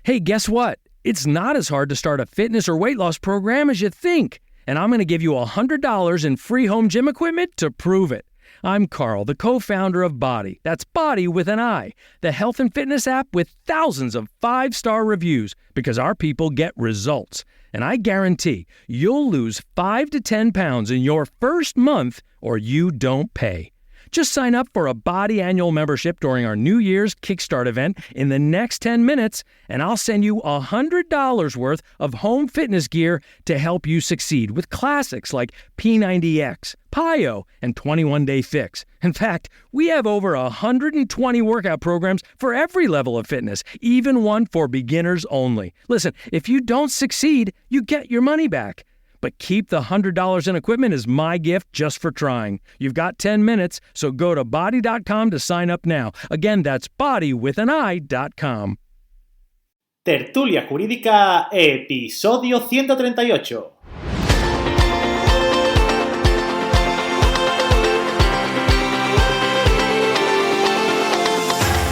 Hey, guess what? It's not as hard to start a fitness or weight loss program as you think. And I'm going to give you $100 in free home gym equipment to prove it. I'm Carl, the co-founder of Body. That's Body with an I, the health and fitness app with thousands of 5-star reviews because our people get results. And I guarantee you'll lose 5 to 10 pounds in your first month or you don't pay. Just sign up for a Body annual membership during our New Year's Kickstart event in the next 10 minutes, and I'll send you $100 worth of home fitness gear to help you succeed with classics like P90X, PiYo, and 21 Day Fix. In fact, we have over 120 workout programs for every level of fitness, even one for beginners only. Listen, if you don't succeed, you get your money back. But keep the $100 in equipment as my gift just for trying. You've got 10 minutes, so go to body.com to sign up now. Again, that's bodywithani.com. Tertulia Jurídica, episodio 138.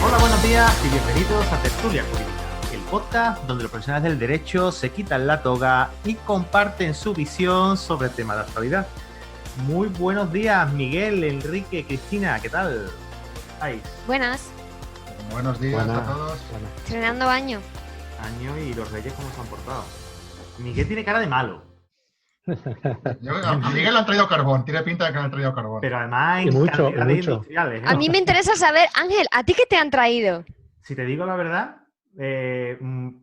Hola, buenos días y bienvenidos a Tertulia Jurídica, el podcast donde los profesionales del derecho se quitan la toga y comparten su visión sobre temas de actualidad. Muy buenos días, Miguel, Enrique, Cristina, ¿qué tal? Buenas. Buenos días a todos. Estrenando año. Y los reyes cómo se han portado. Miguel tiene cara de malo. A Miguel le han traído carbón, tiene pinta de que le han traído carbón. Pero además en mucho. industriales. A mí me interesa saber, Ángel, ¿a ti qué te han traído? Si te digo la verdad,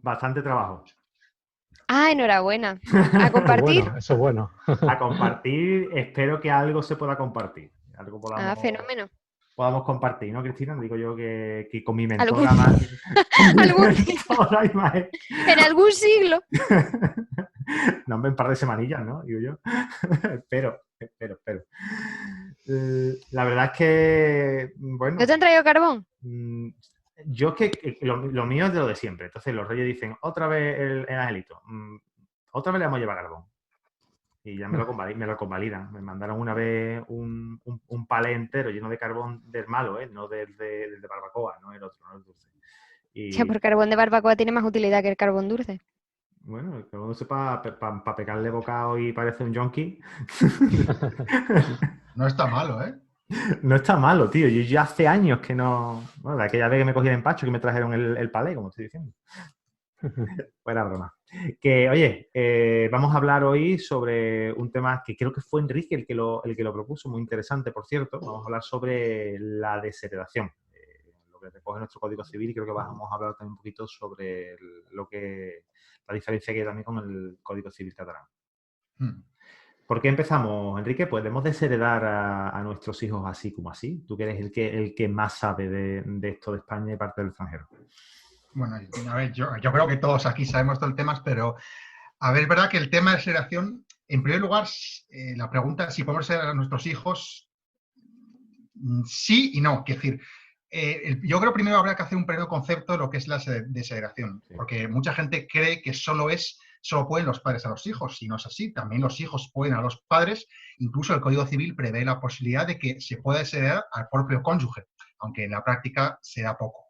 bastante trabajo. Ah, enhorabuena. A compartir. Bueno, eso es bueno. A compartir, espero que algo se pueda compartir. Algo Fenómeno. podamos compartir, ¿no, Cristina? Digo yo que con mi mentora ¿Algún... más. En algún siglo. No, en un par de semanillas, ¿no? Digo yo. Espero. La verdad es que, bueno... ¿No te han traído carbón? Yo es que lo mío es de lo de siempre. Entonces los reyes dicen, otra vez el angelito. Otra vez le vamos a llevar carbón. Y ya me lo convalidan. Me mandaron una vez un palé entero lleno de carbón del malo, no del de barbacoa, no el otro, no el dulce. Y... Ya, porque carbón de barbacoa tiene más utilidad que el carbón dulce. Bueno, el carbón dulce para pegarle bocado y parece un yonki. No está malo, ¿eh? No está malo, tío. Yo ya hace años que no... Bueno, de aquella vez que me cogí el empacho que me trajeron el palé, como estoy diciendo. Fuera broma. Que, oye, vamos a hablar hoy sobre un tema que creo que fue Enrique el que lo propuso, muy interesante, por cierto. Vamos a hablar sobre la desheredación, lo que recoge nuestro Código Civil, y creo que vamos a hablar también un poquito sobre la diferencia que hay también con el Código Civil catalán. ¿Por qué empezamos, Enrique? ¿Podemos desheredar a nuestros hijos así como así? Tú que eres el que más sabe de esto de España y parte del extranjero. Bueno, a ver, yo creo que todos aquí sabemos todo el tema, pero a ver, es verdad que el tema de desheredación, en primer lugar, la pregunta es si podemos desheredar a nuestros hijos, sí y no. Es decir, yo creo que primero habrá que hacer un pequeño concepto de lo que es la desheredación, sí. Porque mucha gente cree que solo pueden los padres a los hijos, y no es así. También los hijos pueden a los padres. Incluso el Código Civil prevé la posibilidad de que se pueda desheredar al propio cónyuge, aunque en la práctica sea poco.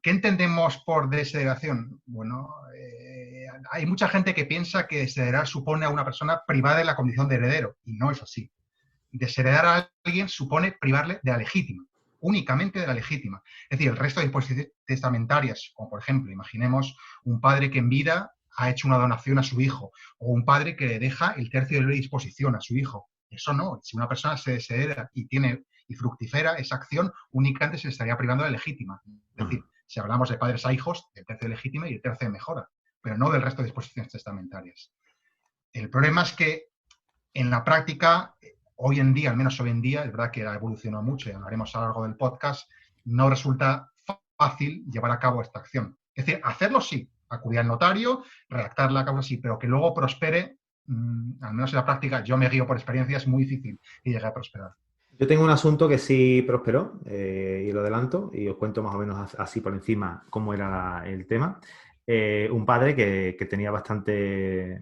¿Qué entendemos por desheredación? Bueno, hay mucha gente que piensa que desheredar supone a una persona privada de la condición de heredero, y no es así. Desheredar a alguien supone privarle de la legítima, únicamente de la legítima. Es decir, el resto de disposiciones testamentarias, como por ejemplo, imaginemos un padre que en vida ha hecho una donación a su hijo, o un padre que le deja el tercio de libre disposición a su hijo. Eso no. Si una persona se deshereda y fructifera esa acción, únicamente se le estaría privando de la legítima. Es decir, si hablamos de padres a hijos, del tercio de legítima y el tercio de mejora, pero no del resto de disposiciones testamentarias. El problema es que en la práctica, hoy en día, al menos hoy en día, es verdad que ha evolucionado mucho y hablaremos a lo largo del podcast, no resulta fácil llevar a cabo esta acción. Es decir, hacerlo sí, acudir al notario, redactar la causa sí, pero que luego prospere, al menos en la práctica, yo me guío por experiencia, es muy difícil que llegue a prosperar. Yo tengo un asunto que sí prosperó, y lo adelanto, y os cuento más o menos así por encima cómo era el tema. Un padre que tenía bastante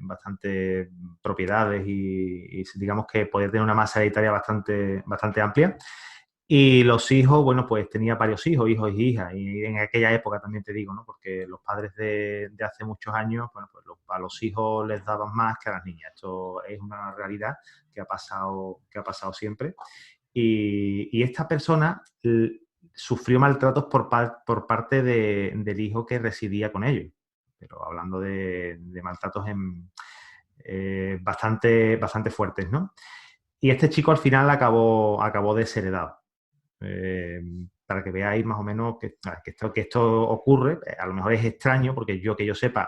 propiedades y digamos que podía tener una masa hereditaria bastante amplia, Y los hijos, bueno, pues tenía varios hijos y hijas. Y en aquella época también te digo, ¿no? Porque los padres de hace muchos años, bueno, pues a los hijos les daban más que a las niñas. Esto es una realidad que ha pasado siempre. Y esta persona sufrió maltratos por parte del hijo que residía con ellos. Pero hablando de maltratos bastante fuertes, ¿no? Y este chico al final acabó desheredado. Para que veáis más o menos que esto ocurre. A lo mejor es extraño porque que yo sepa,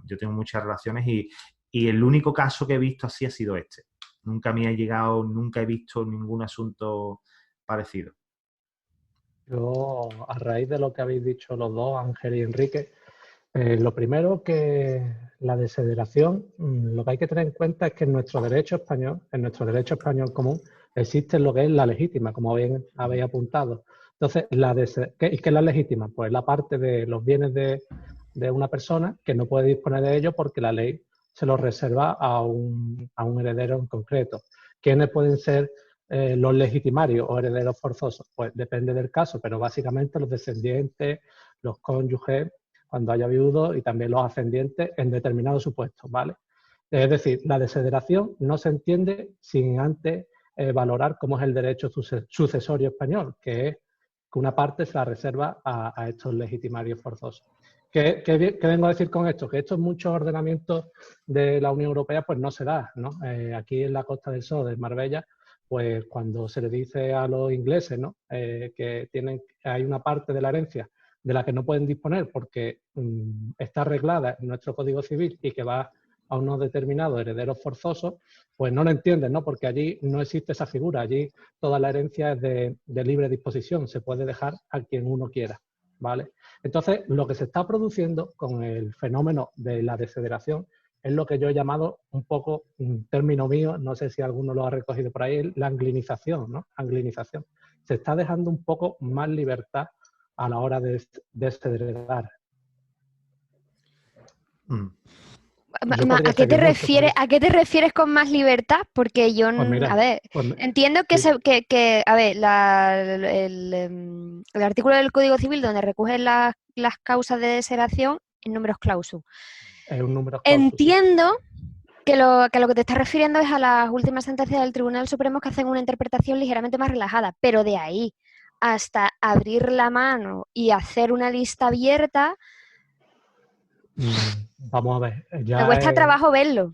yo tengo muchas relaciones y el único caso que he visto así ha sido este. Nunca me ha llegado, nunca he visto ningún asunto parecido. Yo, a raíz de lo que habéis dicho los dos, Ángel y Enrique, lo primero que la desheredación, lo que hay que tener en cuenta es que en nuestro derecho español común, existe lo que es la legítima, como bien habéis apuntado. Entonces, ¿qué es la legítima? Pues la parte de los bienes de una persona que no puede disponer de ellos porque la ley se los reserva a un heredero en concreto. ¿Quiénes pueden ser los legitimarios o herederos forzosos? Pues depende del caso, pero básicamente los descendientes, los cónyuges, cuando haya viudo, y también los ascendientes en determinados supuestos, ¿vale? Es decir, la desheredación no se entiende sin antes valorar cómo es el derecho sucesorio español, que es que una parte se la reserva a estos legitimarios forzosos. ¿Qué vengo a decir con esto? Que esto en muchos ordenamientos de la Unión Europea pues no se da, ¿no? Aquí en la Costa del Sol, de Marbella, pues cuando se le dice a los ingleses, ¿no? Que hay una parte de la herencia de la que no pueden disponer porque está arreglada en nuestro Código Civil y que va a unos determinados herederos forzosos, pues no lo entienden, ¿no? Porque allí no existe esa figura, allí toda la herencia es de libre disposición, se puede dejar a quien uno quiera, ¿vale? Entonces, lo que se está produciendo con el fenómeno de la desheredación es lo que yo he llamado un poco, un término mío, no sé si alguno lo ha recogido por ahí, la anglinización, ¿no? Anglinización. Se está dejando un poco más libertad a la hora de desheredar. ¿A qué te refieres con más libertad? Porque yo, Pues mira, a ver, entiendo que, sí. a ver, el artículo del Código Civil donde recogen las causas de desheredación en números clausus. Es un número clausus. Entiendo que lo que te estás refiriendo es a las últimas sentencias del Tribunal Supremo que hacen una interpretación ligeramente más relajada, pero de ahí hasta abrir la mano y hacer una lista abierta, vamos a ver. me cuesta trabajo verlo.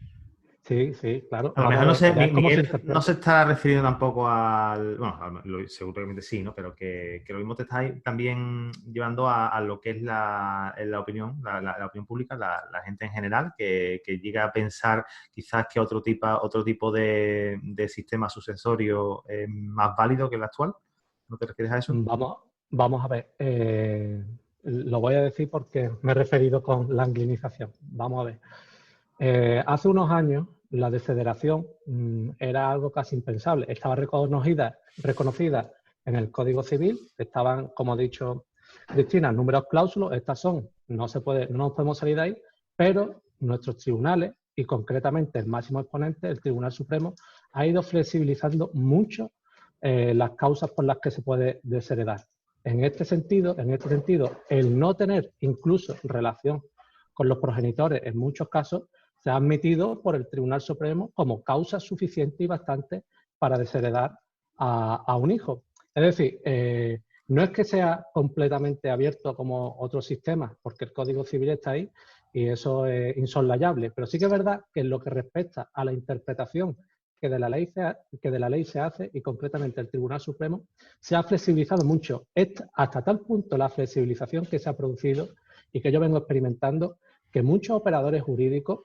Sí, claro. A lo mejor Miguel no se está refiriendo tampoco al... Bueno, seguramente sí, ¿no? Pero que lo mismo te está también llevando a lo que es la opinión, la opinión pública, la gente en general, que llega a pensar quizás que otro tipo de sistema sucesorio es más válido que el actual. ¿No te refieres a eso? Vamos a ver. Lo voy a decir porque me he referido con la anglinización. Vamos a ver. Hace unos años la desheredación era algo casi impensable. Estaba reconocida en el Código Civil. Estaban, como ha dicho Cristina, números cláusulos. Estas son, no nos podemos salir de ahí, pero nuestros tribunales, y concretamente el máximo exponente, el Tribunal Supremo, ha ido flexibilizando mucho las causas por las que se puede desheredar. En este sentido, el no tener incluso relación con los progenitores en muchos casos se ha admitido por el Tribunal Supremo como causa suficiente y bastante para desheredar a un hijo. Es decir, no es que sea completamente abierto como otros sistemas, porque el Código Civil está ahí y eso es insoslayable, pero sí que es verdad que en lo que respecta a la interpretación que de la ley se hace, y concretamente el Tribunal Supremo, se ha flexibilizado mucho. Hasta tal punto la flexibilización que se ha producido y que yo vengo experimentando, que muchos operadores jurídicos,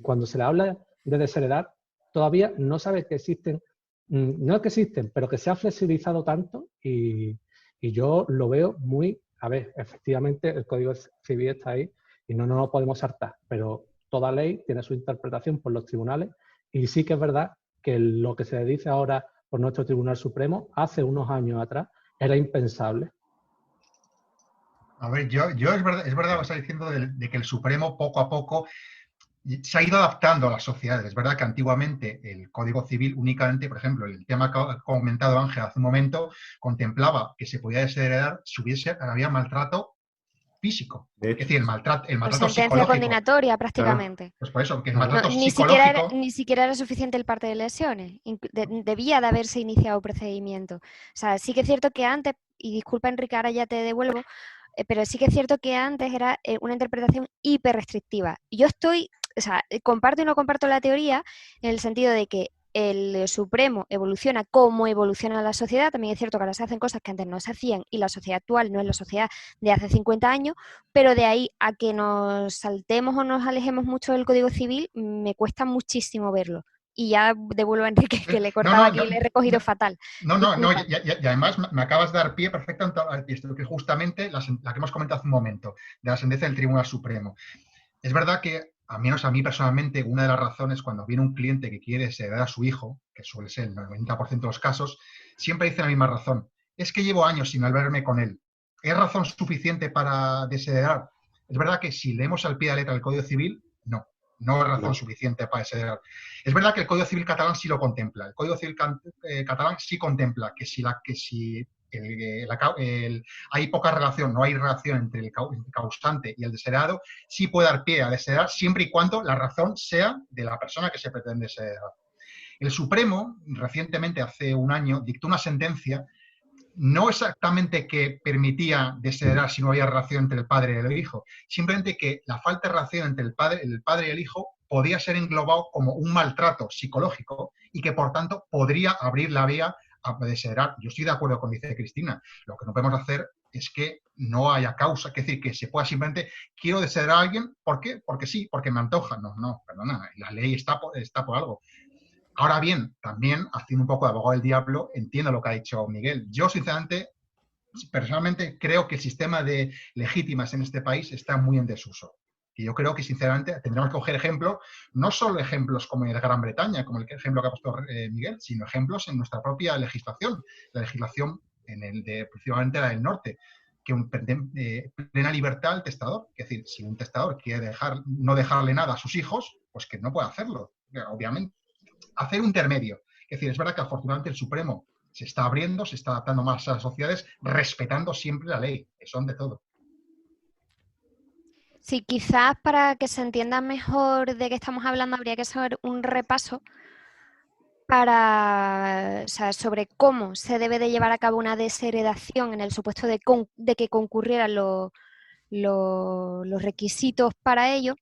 cuando se les habla de desheredar, todavía no saben que existen, no es que existen, pero que se ha flexibilizado tanto y yo lo veo muy, a ver, efectivamente el Código Civil está ahí y no nos lo podemos saltar, pero toda ley tiene su interpretación por los tribunales y sí que es verdad que lo que se dice ahora por nuestro Tribunal Supremo, hace unos años atrás, era impensable. A ver, yo es verdad lo que está diciendo de que el Supremo poco a poco se ha ido adaptando a las sociedades. Es verdad que antiguamente el Código Civil únicamente, por ejemplo, el tema que ha comentado Ángel hace un momento, contemplaba que se podía desheredar si había maltrato físico. De Es hecho, decir, el Por maltrato sentencia psicológico. condenatoria prácticamente. Pues por eso, que el Claro. maltrato Ni siquiera era, psicológico... ni siquiera era suficiente el parte de lesiones. Debía de haberse iniciado procedimiento. O sea, sí que es cierto que antes, y disculpa Enrique, ahora ya te devuelvo, pero sí que es cierto que antes era una interpretación hiper restrictiva. Yo o sea, comparto y no comparto la teoría en el sentido de que el Supremo evoluciona como evoluciona la sociedad. También es cierto que ahora se hacen cosas que antes no se hacían y la sociedad actual no es la sociedad de hace 50 años, pero de ahí a que nos saltemos o nos alejemos mucho del Código Civil, me cuesta muchísimo verlo. Y ya devuelvo a Enrique, que le he cortado aquí y le he recogido fatal. Disculpa. Y además me acabas de dar pie perfectamente a esto, que es justamente la que hemos comentado hace un momento, de la sentencia del Tribunal Supremo. Es verdad que, al menos a mí personalmente, una de las razones cuando viene un cliente que quiere desheredar a su hijo, que suele ser el 90% de los casos, siempre dice la misma razón. Es que llevo años sin verme con él. ¿Es razón suficiente para desheredar? Es verdad que si leemos al pie de la letra del Código Civil, no es razón suficiente para desheredar. Es verdad que el Código Civil catalán sí lo contempla. El Código Civil catalán sí contempla que si hay poca relación, no hay relación entre el causante y el desheredado, sí puede dar pie a desheredar siempre y cuando la razón sea de la persona que se pretende desheredar. El Supremo, recientemente, hace un año, dictó una sentencia no exactamente que permitía desheredar si no había relación entre el padre y el hijo, simplemente que la falta de relación entre el padre y el hijo podía ser englobado como un maltrato psicológico y que, por tanto, podría abrir la vía a desheredar. Yo estoy de acuerdo con dice Cristina. Lo que no podemos hacer es que no haya causa, es decir, que se pueda simplemente, quiero desheredar a alguien, ¿por qué? Porque sí, porque me antoja. No, perdona, la ley está por algo. Ahora bien, también, haciendo un poco de abogado del diablo, entiendo lo que ha dicho Miguel. Yo, sinceramente, personalmente, creo que el sistema de legítimas en este país está muy en desuso. Y yo creo que, sinceramente, tendremos que coger ejemplos, no solo ejemplos como el de Gran Bretaña, como el ejemplo que ha puesto Miguel, sino ejemplos en nuestra propia legislación, la legislación principalmente la del norte, que plena libertad al testador. Es decir, si un testador quiere no dejarle nada a sus hijos, pues que no puede hacerlo, obviamente. Hacer un intermedio. Es decir, es verdad que afortunadamente el Supremo se está abriendo, se está adaptando más a las sociedades, respetando siempre la ley, eso ante todo. Sí, quizás para que se entienda mejor de qué estamos hablando habría que hacer un repaso sobre cómo se debe de llevar a cabo una desheredación en el supuesto de que concurrieran los requisitos para ello.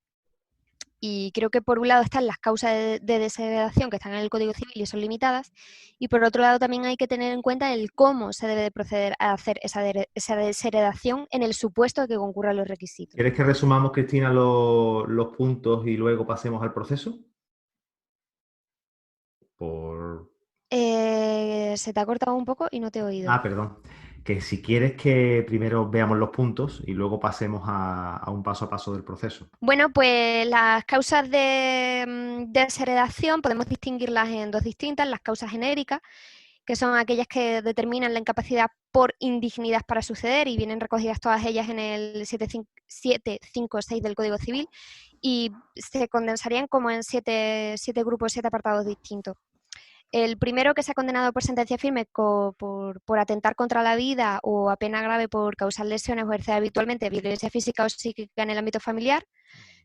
Y creo que por un lado están las causas de desheredación que están en el Código Civil y son limitadas, y por otro lado también hay que tener en cuenta el cómo se debe de proceder a hacer esa desheredación en el supuesto de que concurran los requisitos. ¿Quieres que resumamos, Cristina, los puntos y luego pasemos al proceso? Se te ha cortado un poco y no te he oído. Ah, perdón. Que si quieres que primero veamos los puntos y luego pasemos a un paso a paso del proceso. Bueno, pues las causas de desheredación podemos distinguirlas en dos distintas: las causas genéricas, que son aquellas que determinan la incapacidad por indignidad para suceder, y vienen recogidas todas ellas en el 756 del Código Civil, y se condensarían como en siete grupos, 7 apartados distintos. El primero, que se ha condenado por sentencia firme por atentar contra la vida o a pena grave por causar lesiones o ejercer habitualmente violencia física o psíquica en el ámbito familiar.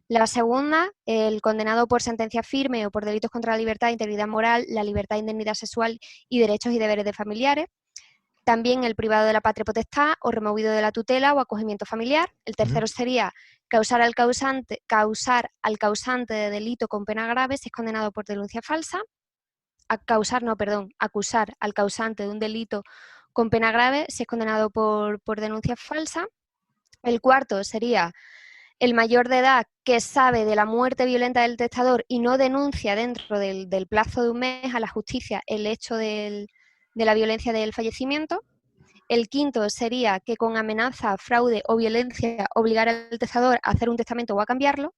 La segunda, el condenado por sentencia firme o por delitos contra la libertad, integridad moral, la libertad e indemnidad sexual y derechos y deberes de familiares. También el privado de la patria potestad o removido de la tutela o acogimiento familiar. El tercero sería causar al causante de delito con pena grave si es condenado por denuncia falsa. Acusar al causante de un delito con pena grave si es condenado por denuncia falsa. El cuarto sería el mayor de edad que sabe de la muerte violenta del testador y no denuncia dentro del plazo de un mes a la justicia el hecho de la violencia del fallecimiento. El quinto sería que con amenaza, fraude o violencia obligar al testador a hacer un testamento o a cambiarlo.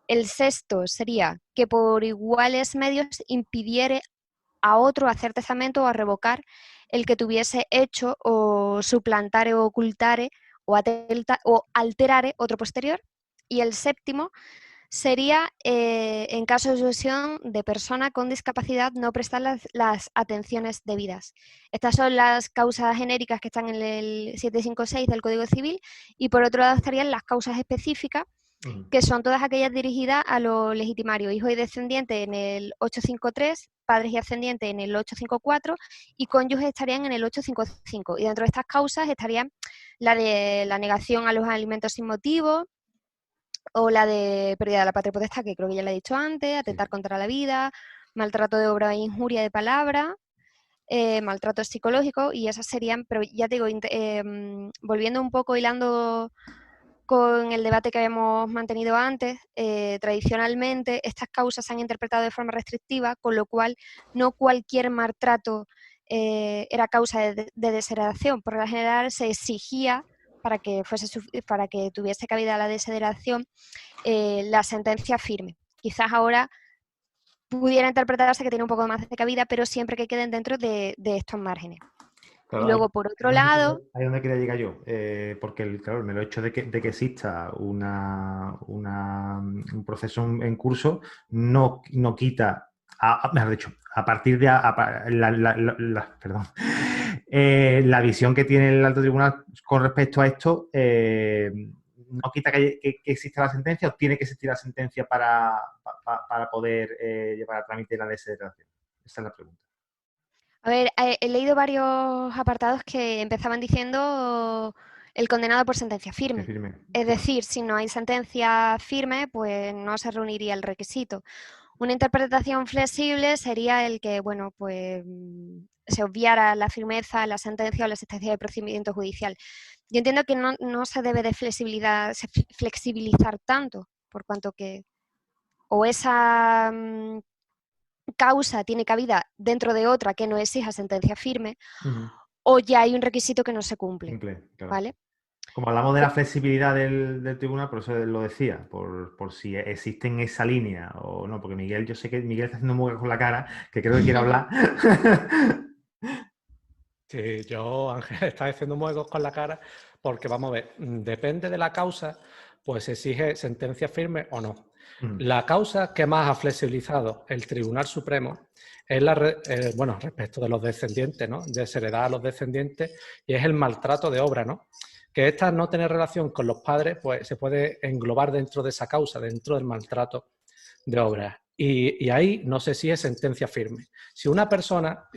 El sexto sería que por iguales medios impidiere a otro hacer testamento o a revocar el que tuviese hecho, o suplantare o ocultare o alterare otro posterior. Y el séptimo sería en caso de sucesión de persona con discapacidad no prestar las atenciones debidas. Estas son las causas genéricas que están en el 756 del Código Civil y por otro lado estarían las causas específicas, que son todas aquellas dirigidas a los legitimarios, hijos y descendientes en el 853, padres y ascendientes en el 854 y cónyuges estarían en el 855. Y dentro de estas causas estarían la de la negación a los alimentos sin motivo, o la de pérdida de la patria potestad, que creo que ya le he dicho antes, atentar contra la vida, maltrato de obra e injuria de palabra, maltrato psicológico, y esas serían, pero ya te digo, volviendo un poco, hilando con el debate que habíamos mantenido antes, tradicionalmente estas causas se han interpretado de forma restrictiva, con lo cual no cualquier maltrato era causa de desheredación. Por lo general se exigía, para que tuviese cabida la desheredación, la sentencia firme. Quizás ahora pudiera interpretarse que tiene un poco más de cabida, pero siempre que queden dentro de estos márgenes. Claro, Y luego, por otro lado... Ahí es donde quería llegar yo, porque claro, el mero hecho de que exista un proceso en curso no quita, mejor dicho, a partir de perdón, la visión que tiene el alto tribunal con respecto a esto no quita que exista la sentencia, o tiene que existir la sentencia para poder llevar a trámite la desheredación. Esa es la pregunta. A ver, he leído varios apartados que empezaban diciendo el condenado por sentencia firme. Es decir, si no hay sentencia firme, pues no se reuniría el requisito. Una interpretación flexible sería el que, bueno, pues se obviara la firmeza, la sentencia o la existencia de procedimiento judicial. Yo entiendo que no se debe de flexibilizar tanto, por cuanto que o esa causa tiene cabida dentro de otra que no exija sentencia firme, o ya hay un requisito que no se cumple. Claro. ¿Vale? Como hablamos de la flexibilidad del tribunal, por eso lo decía, por si existe en esa línea o no, porque Miguel, yo sé que Miguel está haciendo muecas con la cara, que creo que quiere hablar. Sí, yo, Ángel, está haciendo muecos con la cara porque, vamos a ver, depende de la causa, pues exige sentencia firme o no. La causa que más ha flexibilizado el Tribunal Supremo es respecto de los descendientes, ¿no? Desheredar a los descendientes, y es el maltrato de obra, ¿no? Que esta no tener relación con los padres, pues se puede englobar dentro de esa causa, dentro del maltrato de obra. Y ahí no sé si es sentencia firme. Si una persona,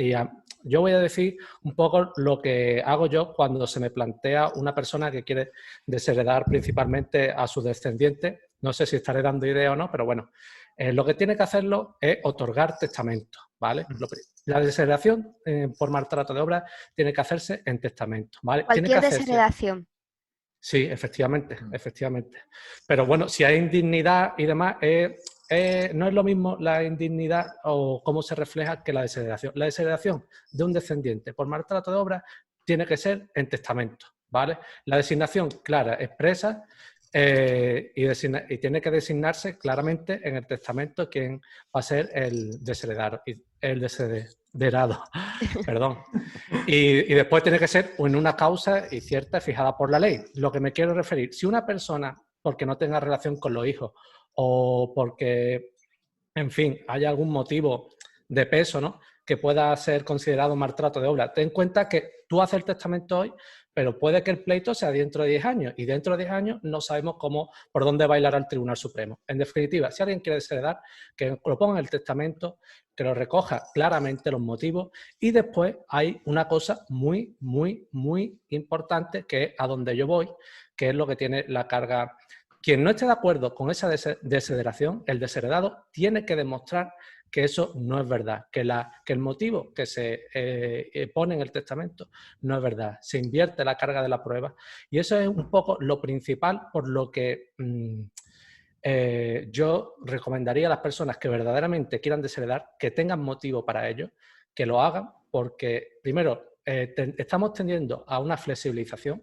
yo voy a decir un poco lo que hago yo cuando se me plantea una persona que quiere desheredar principalmente a sus descendientes. No sé si estaré dando idea o no, pero bueno, lo que tiene que hacerlo es otorgar testamento, ¿vale? La desheredación por maltrato de obra tiene que hacerse en testamento, ¿vale? Cualquier desheredación. Sí, efectivamente. Pero bueno, si hay indignidad y demás, no es lo mismo la indignidad o cómo se refleja que la desheredación. La desheredación de un descendiente por maltrato de obra tiene que ser en testamento, ¿vale? La designación clara, expresa, y tiene que designarse claramente en el testamento quién va a ser el desheredado. Perdón. Y después tiene que ser en una causa y cierta fijada por la ley. Lo que me quiero referir, si una persona, porque no tenga relación con los hijos o porque, en fin, haya algún motivo de peso, ¿no?, que pueda ser considerado maltrato de obra, ten en cuenta que tú haces el testamento hoy, pero puede que el pleito sea dentro de 10 años, y dentro de 10 años no sabemos por dónde bailará el Tribunal Supremo. En definitiva, si alguien quiere desheredar, que lo ponga en el testamento, que lo recoja claramente los motivos, y después hay una cosa muy, muy, muy importante, que es a donde yo voy, que es lo que tiene la carga. Quien no esté de acuerdo con esa desheredación, el desheredado tiene que demostrar que eso no es verdad, que el motivo que se pone en el testamento no es verdad, se invierte la carga de la prueba, y eso es un poco lo principal por lo que yo recomendaría a las personas que verdaderamente quieran desheredar que tengan motivo para ello, que lo hagan, porque primero estamos tendiendo a una flexibilización.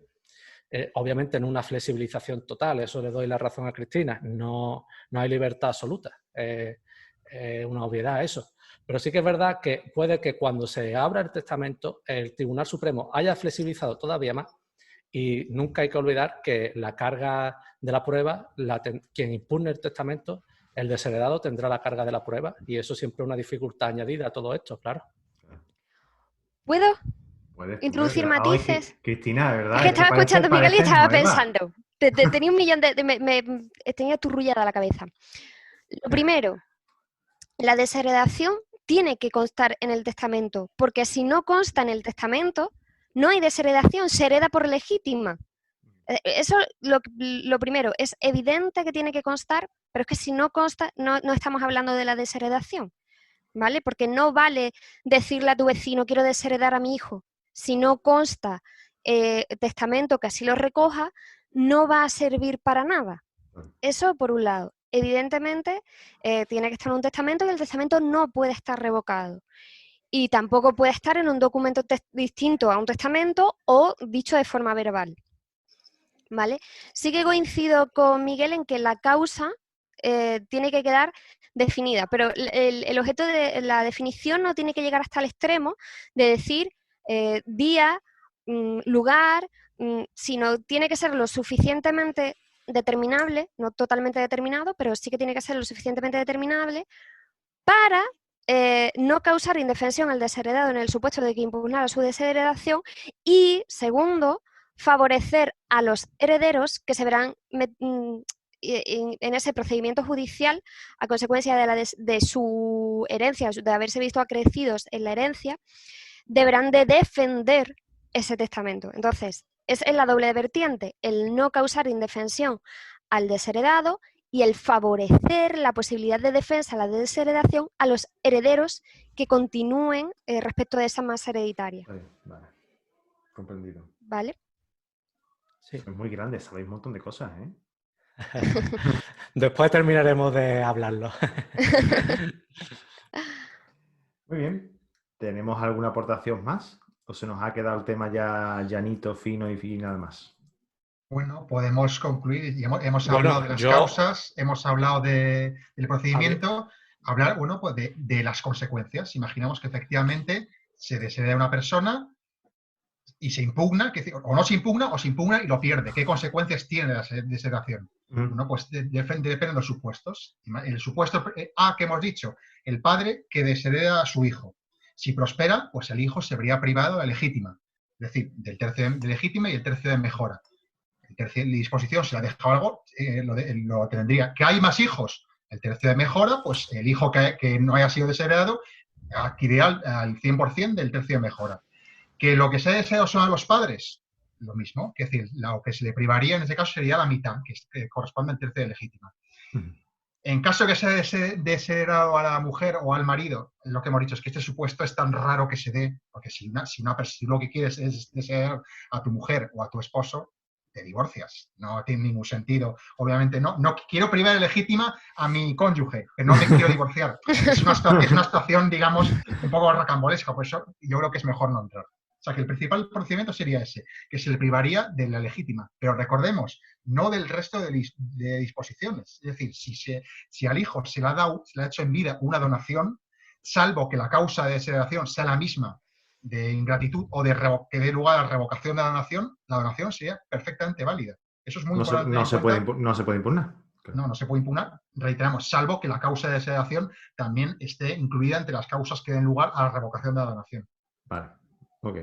Obviamente no una flexibilización total, eso le doy la razón a Cristina, no hay libertad absoluta. Una obviedad eso, pero sí que es verdad que puede que cuando se abra el testamento el Tribunal Supremo haya flexibilizado todavía más, y nunca hay que olvidar que la carga de la prueba, quien impugne el testamento el desheredado tendrá la carga de la prueba y eso siempre es una dificultad añadida a todo esto, claro. ¿Puedo Puedes, introducir puedes. Ay, matices? Cristina, de verdad. Es que estaba escuchando a Miguel y pareces estaba nueva. pensando. Tenía un millón tenía turrullada la cabeza. Lo primero, la desheredación tiene que constar en el testamento, porque si no consta en el testamento, no hay desheredación, se hereda por legítima. Eso lo primero, es evidente que tiene que constar, pero es que si no consta, no estamos hablando de la desheredación, ¿vale? Porque no vale decirle a tu vecino, quiero desheredar a mi hijo. Si no consta testamento que así lo recoja, no va a servir para nada. Eso por un lado. Evidentemente, tiene que estar en un testamento y el testamento no puede estar revocado. Y tampoco puede estar en un documento distinto a un testamento o dicho de forma verbal. ¿Vale? Sí que coincido con Miguel en que la causa tiene que quedar definida, pero el objeto de la definición no tiene que llegar hasta el extremo de decir día, lugar, sino tiene que ser lo suficientemente determinable, no totalmente determinado, pero sí que tiene que ser lo suficientemente determinable para no causar indefensión al desheredado en el supuesto de que impugnara su desheredación y, segundo, favorecer a los herederos que se verán en ese procedimiento judicial a consecuencia de su herencia, de haberse visto acrecidos en la herencia, deberán de defender ese testamento. Entonces, es en la doble vertiente, el no causar indefensión al desheredado y el favorecer la posibilidad de defensa, la desheredación, a los herederos que continúen respecto de esa masa hereditaria. Vale. Comprendido. ¿Vale? Sí. Es muy grande, sabéis un montón de cosas, ¿eh? Después terminaremos de hablarlo. Muy bien. ¿Tenemos alguna aportación más? ¿O se nos ha quedado el tema ya llanito, fino y nada más? Bueno, podemos concluir. Hemos hablado de las causas, hemos hablado del procedimiento, hablar, bueno, pues de las consecuencias. Imaginamos que efectivamente se deshereda a una persona y se impugna, o no se impugna, o se impugna y lo pierde. ¿Qué consecuencias tiene la desheredación? Bueno, pues depende de los supuestos. El supuesto A que hemos dicho, el padre que deshereda a su hijo. Si prospera, pues el hijo se vería privado de legítima, es decir, del tercio de legítima y el tercio de mejora. El tercio de disposición, si la deja algo, lo tendría. ¿Que hay más hijos? El tercio de mejora, pues el hijo que no haya sido desheredado adquirirá al 100% del tercio de mejora. ¿Que lo que se ha desheredado son a los padres? Lo mismo, es decir, lo que se le privaría en este caso sería la mitad, que corresponde al tercio de legítima. En caso que se haya desheredado a la mujer o al marido, lo que hemos dicho es que este supuesto es tan raro que se dé, porque si lo que quieres es desheredar a tu mujer o a tu esposo, te divorcias. No tiene ningún sentido. Obviamente no quiero privar de legítima a mi cónyuge, que no me quiero divorciar. Es una situación, digamos, un poco rocambolesca, por eso yo creo que es mejor no entrar. O sea, que el principal procedimiento sería ese, que se le privaría de la legítima. Pero recordemos, no del resto de disposiciones. Es decir, si al hijo se le ha hecho en vida una donación, salvo que la causa de desheredación sea la misma de ingratitud o que dé lugar a la revocación de la donación sería perfectamente válida. Eso es muy importante. No se puede impugnar. No se puede impugnar, reiteramos, salvo que la causa de desheredación también esté incluida entre las causas que den lugar a la revocación de la donación. Vale, ok.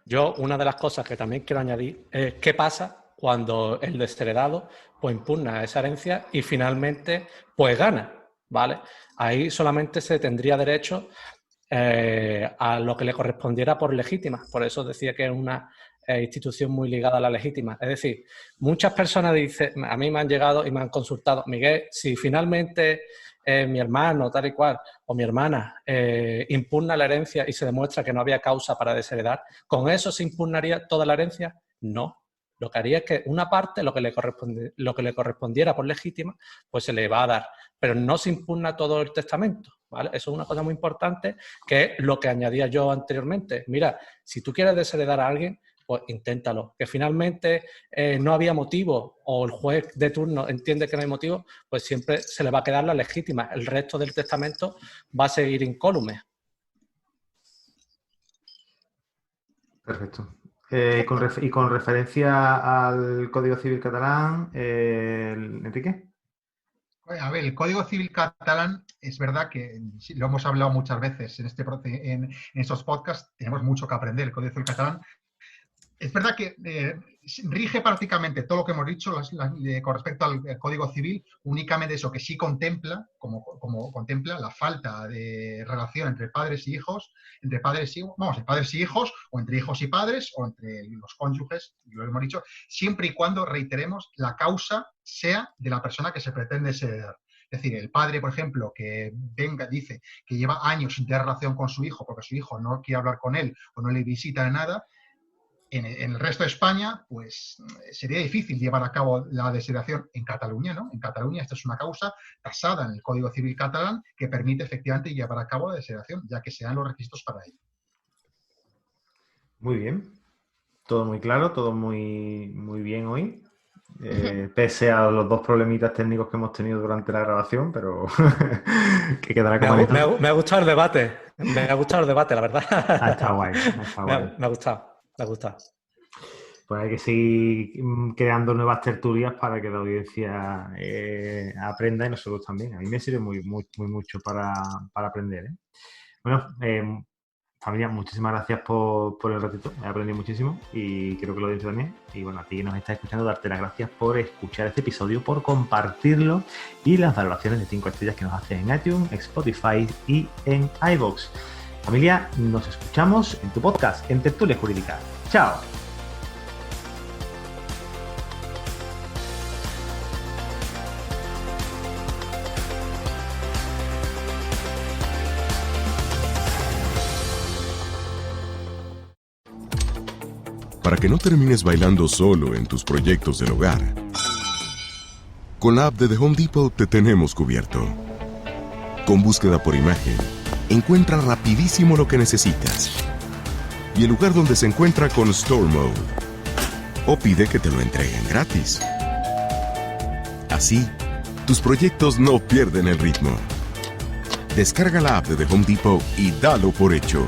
Yo, una de las cosas que también quiero añadir es qué pasa cuando el desheredado pues impugna esa herencia y finalmente pues gana, ¿vale? Ahí solamente se tendría derecho a lo que le correspondiera por legítima. Por eso decía que es una institución muy ligada a la legítima. Es decir, muchas personas dicen, a mí me han llegado y me han consultado, Miguel, si finalmente mi hermano, tal y cual, o mi hermana impugna la herencia y se demuestra que no había causa para desheredar, ¿con eso se impugnaría toda la herencia? No. Lo que haría es que una parte, lo que le correspondiera por legítima, pues se le va a dar. Pero no se impugna todo el testamento, ¿vale? Eso es una cosa muy importante, que es lo que añadía yo anteriormente. Mira, si tú quieres desheredar a alguien, pues inténtalo. Que finalmente no había motivo o el juez de turno entiende que no hay motivo, pues siempre se le va a quedar la legítima. El resto del testamento va a seguir incólume. Perfecto. Y con referencia al Código Civil catalán, Enrique. A ver, el Código Civil catalán es verdad que lo hemos hablado muchas veces en estos podcasts, tenemos mucho que aprender. El Código Civil catalán es verdad que rige prácticamente todo lo que hemos dicho con respecto al Código Civil, únicamente eso, que sí contempla, como contempla la falta de relación entre padres y hijos, entre padres y hijos, o entre hijos y padres, o entre los cónyuges, lo hemos dicho, siempre y cuando, reiteremos, la causa sea de la persona que se pretende desheredar. Es decir, el padre, por ejemplo, que dice que lleva años sin tener relación con su hijo porque su hijo no quiere hablar con él o no le visita de nada, en el resto de España, pues sería difícil llevar a cabo la desheredación en Cataluña, ¿no? En Cataluña esta es una causa tasada en el Código Civil catalán que permite efectivamente llevar a cabo la desheredación, ya que se dan los requisitos para ello. Muy bien. Todo muy claro, todo muy, muy bien hoy. Pese a los 2 problemitas técnicos que hemos tenido durante la grabación, pero que quedará como me ha gustado el debate. Me ha gustado el debate, la verdad. Está guay. Me ha gustado. Me gusta. Pues hay que seguir creando nuevas tertulias para que la audiencia aprenda y nosotros también. A mí me sirve mucho para aprender, ¿eh? Bueno, familia, muchísimas gracias por el ratito. He aprendido muchísimo y creo que lo audiencia también. Y bueno, a ti que nos estás escuchando, darte las gracias por escuchar este episodio, por compartirlo y las valoraciones de 5 estrellas que nos hacen en iTunes, Spotify y en iVoox. Familia, nos escuchamos en tu podcast, en Tertulia Jurídica. ¡Chao! Para que no termines bailando solo en tus proyectos del hogar, con la app de The Home Depot te tenemos cubierto. Con búsqueda por imagen, encuentra rapidísimo lo que necesitas y el lugar donde se encuentra con Store Mode. O pide que te lo entreguen gratis. Así, tus proyectos no pierden el ritmo. Descarga la app de The Home Depot y dalo por hecho.